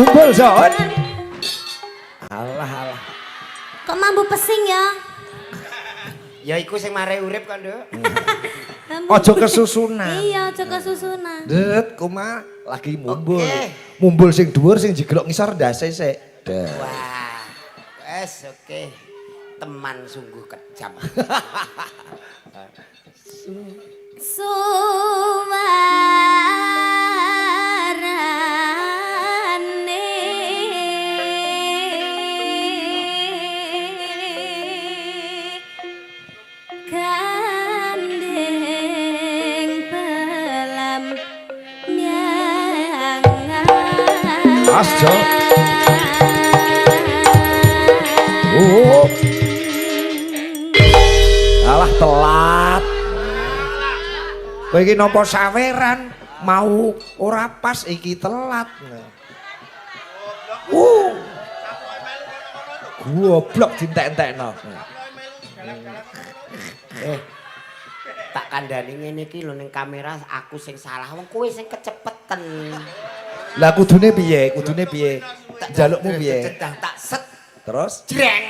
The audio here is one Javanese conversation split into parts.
Mumpul son. Alah alah. Kok mambu pesing ya? Ya iku sing mare urip kan, Nduk. Ojo kesusunan. Iya, aja kesusunan. Det, kuma lagi mumbul. Oke. Mumbul sing dhuwur sing jiglok ngisor ndase sik. Wah. Wes oke. Teman sungguh kejam. Suwarane gandeng pelam nyangan Asjo. Oh. Alah telat. Kowe iki nampa saweran mau ora pas iki telat. Goblok dientek-entekno. Tak kandhani ngene iki lho ning kamera aku sing salah. Wong kowe sing kecepetan. Lah kudune piye? Kudune piye? Jalukmu piye? Tak set Terus jreng.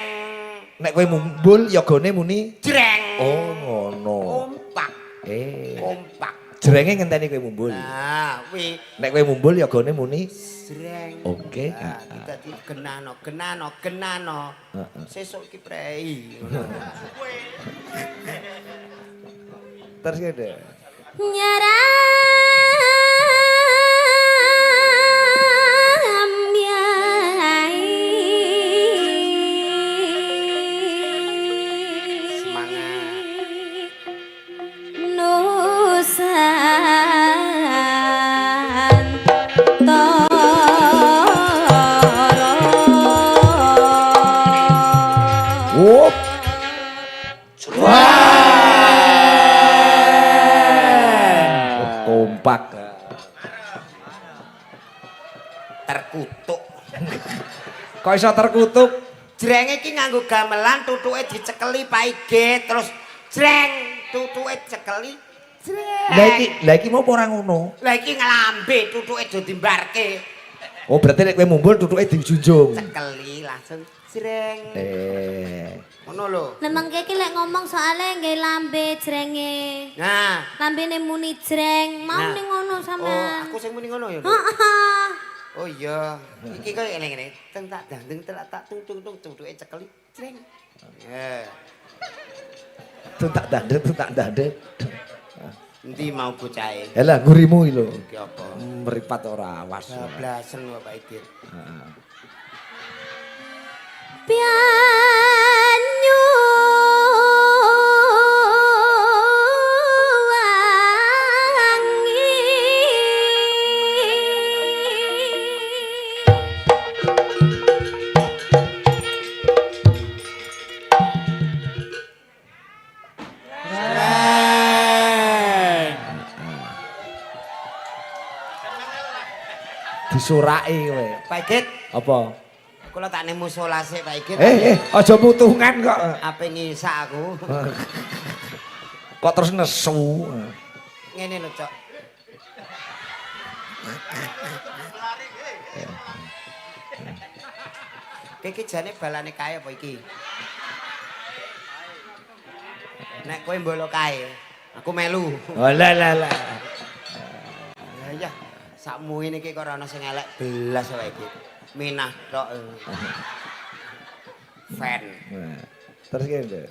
nek kowe mumbul yogane muni Jreng. oh ngono. Kompak. Kompak. Jrenge ngenteni kowe mumbul. Nah, kuwi Nek kowe mumbul yogane muni jreng. oke. Dadi genano. Sesuk iki prei. Terus ngene. nyaram yai Semangat. Nusantara Wop. Kompak. Terkutuk. Kok iso terkutuk? Jrenge iki nganggo gamelan tutuke dicekeli paige terus jreng tutuke cekeli jreng. Lah iki mau ora ngono. Lah iki nglambe tutuke do dimbarke. Oh berarti nek kowe mumbul tutuke dijunjung. Cekeli langsung jreng. Ngono lho. Nemeng iki lek ngomong soalnya nggih lambe jrenge. Nah, Lambene muni jreng, mau Nah. ning ngono oh sampean. aku sing muni ngono ya. Nduk? Heeh. Oh iya, iki kok ngene-ngene. Teng tak dandeng telak tak tung tutuke cekeli jreng. Ya. Tuntak dande. Endi mau bocahe? Lah ngurimu iki lho. Iki apa? Meripat ora awas. Bablasen Bapak Idit. Pianyu wangi Disuraki kowe. Pak Idit, Apa? kula tak nemu musala sik Pak Idit. Aja mutungan kok. Ape ngisak aku. Kok terus nesu. Ngene lho, Cok. Iki jane balane kae apa iki? Nek kowe mbolo kae, aku melu. Oh lah. Lah ya, sakmu ini iki kok ora ana sing elek belas wae iki. Minah tok. Fan. Terus ngene.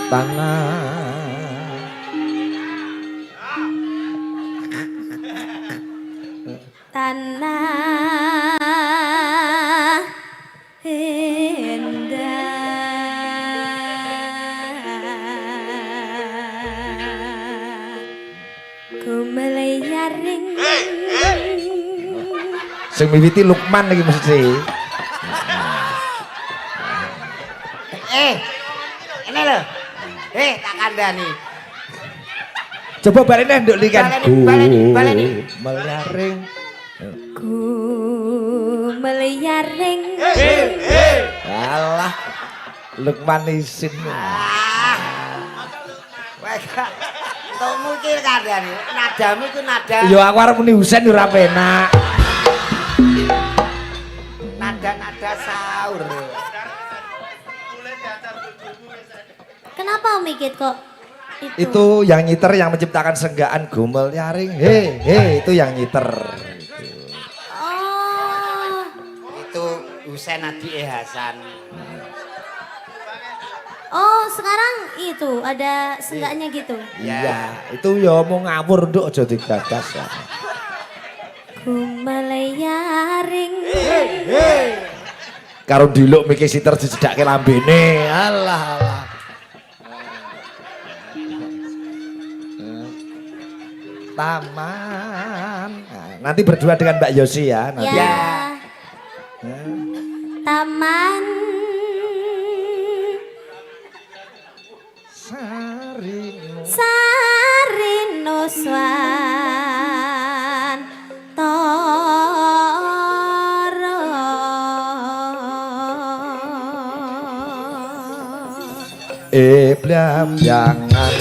tanah tanah indah ku meliharing sing miwiti Lukman lagi mesti ini loh tak kandani coba balene nduk likan baleni melaring ku meliharing alah Lukman isin Tunggu iki kandani nadamu iku nada yo aku arep muni Husain ora penak nada sahur. kenapa Om Ikit kok itu yang nyiter yang menciptakan senggaan gumel nyaring he itu yang nyiter oh Itu Husain Adi Hasan. oh sekarang itu ada senggaknya gitu iya itu ya mau ngawur nduk aja digagas ya ku meliharing karo diluk mikir siter dijedake lambene alah taman nanti berdua dengan Mbak Yosi ya nanti ya taman Sarino Swan Toro blam jangan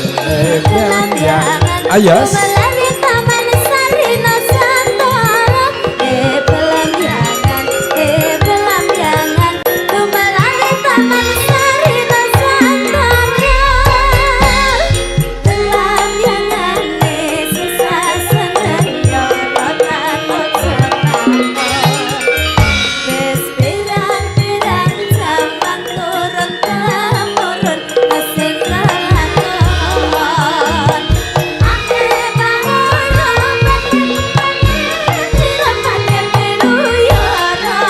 blam jangan ayo Melalui taman Sarino Swan Toro blam jangan ku melalui taman Sarino Swan Toro blam jangan susah seneng yo takut senang wis pirang-pirang zaman turun temurun sing kelakon ate bangun tiran paten piluyoran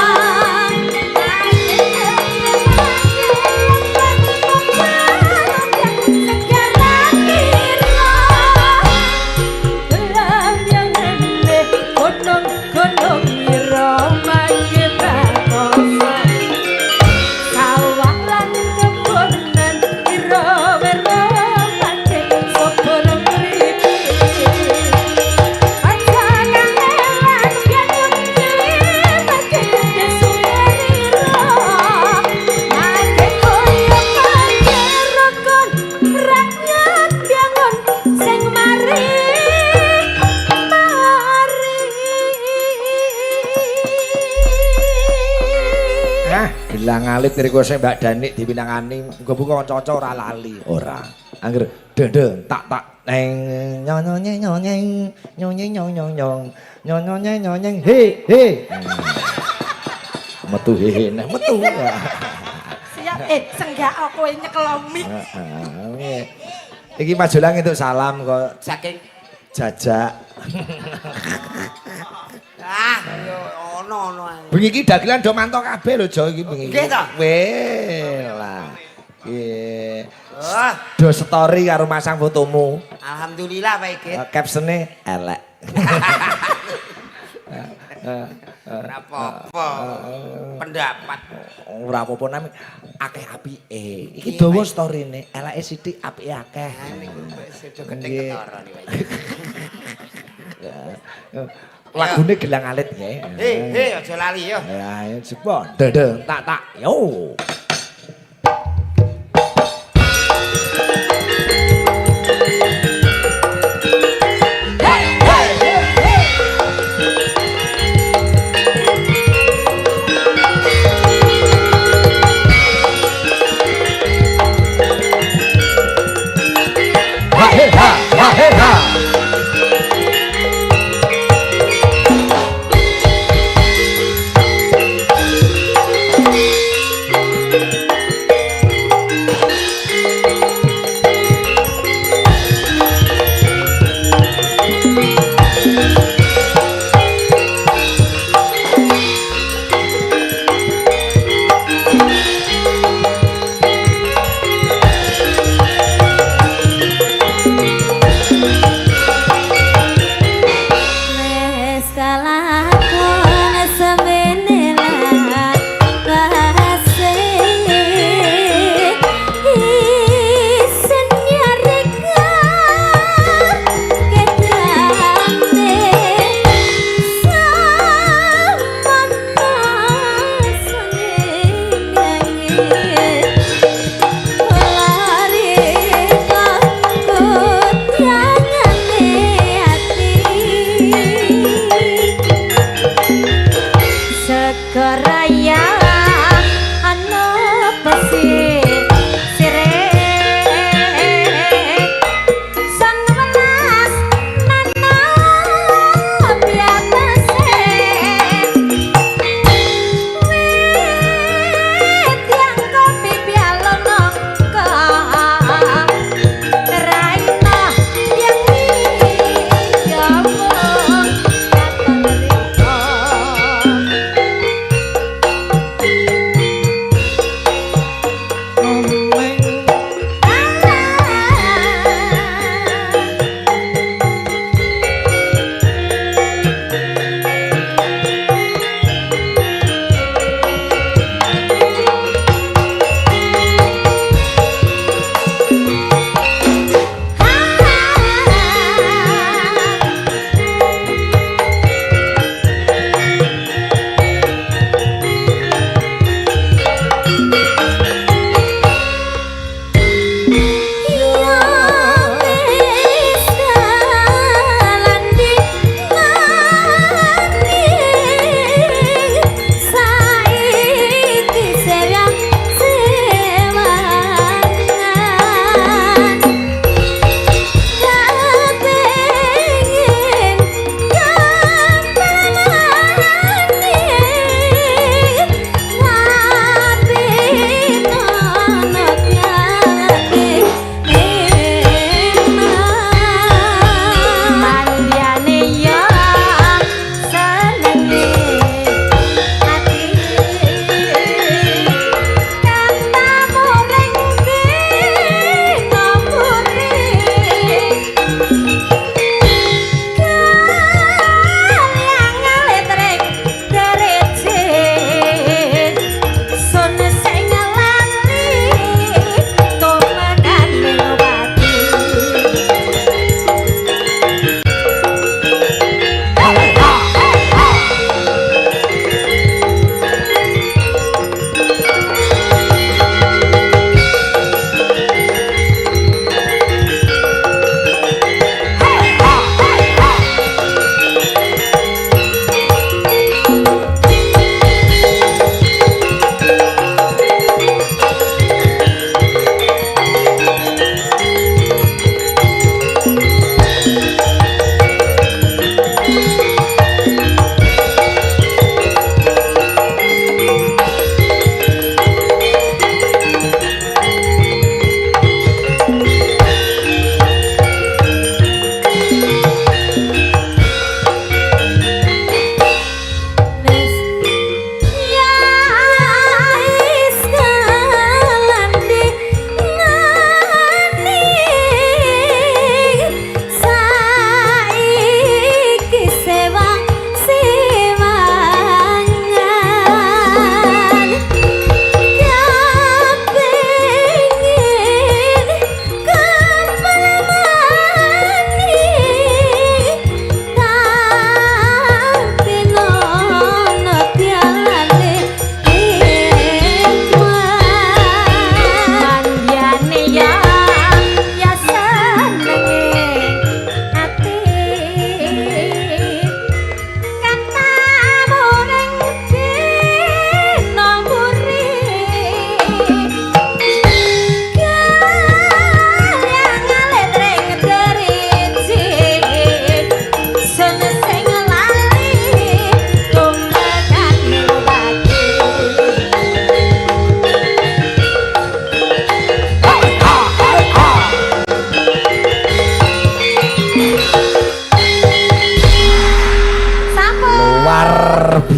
sekarang kirno belang yang nene gunung-gunung ira mangke bakosan sawah lan kebunan ira wera mangke sopor mriki aja kangelan yen ngerti mangke desuwerira mangke koyo mangke rokon rakyat bangun sing mari bilang alit dari gue Mbak Danik dipinangani muga-muga kanca-kanca ora lali ora angger dendeng tak neng nyonyong he metu he nah metu siap senggak kowe nyekelomi iki majulang itu salam kok Saking jajak yo ono ae. bengi iki dagelan do mantau kabeh lho Jo iki bengi. Nggih to? Welah. Nggih. Oh, Do story karo masang fotomu. alhamdulillah Pak Ikit. Captione elek. Ora apa-apa. Pendapat. Ora apa-apa nami akeh apike. Iki dawa storine, eleke sithik apike akeh. Niku sedo Nggih. gething ketara nih Pak Ikit. Lagune gelang alit nggih. Aja lali yo. Ya, ayo cepet. Dendeng tak yo.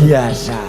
biasa.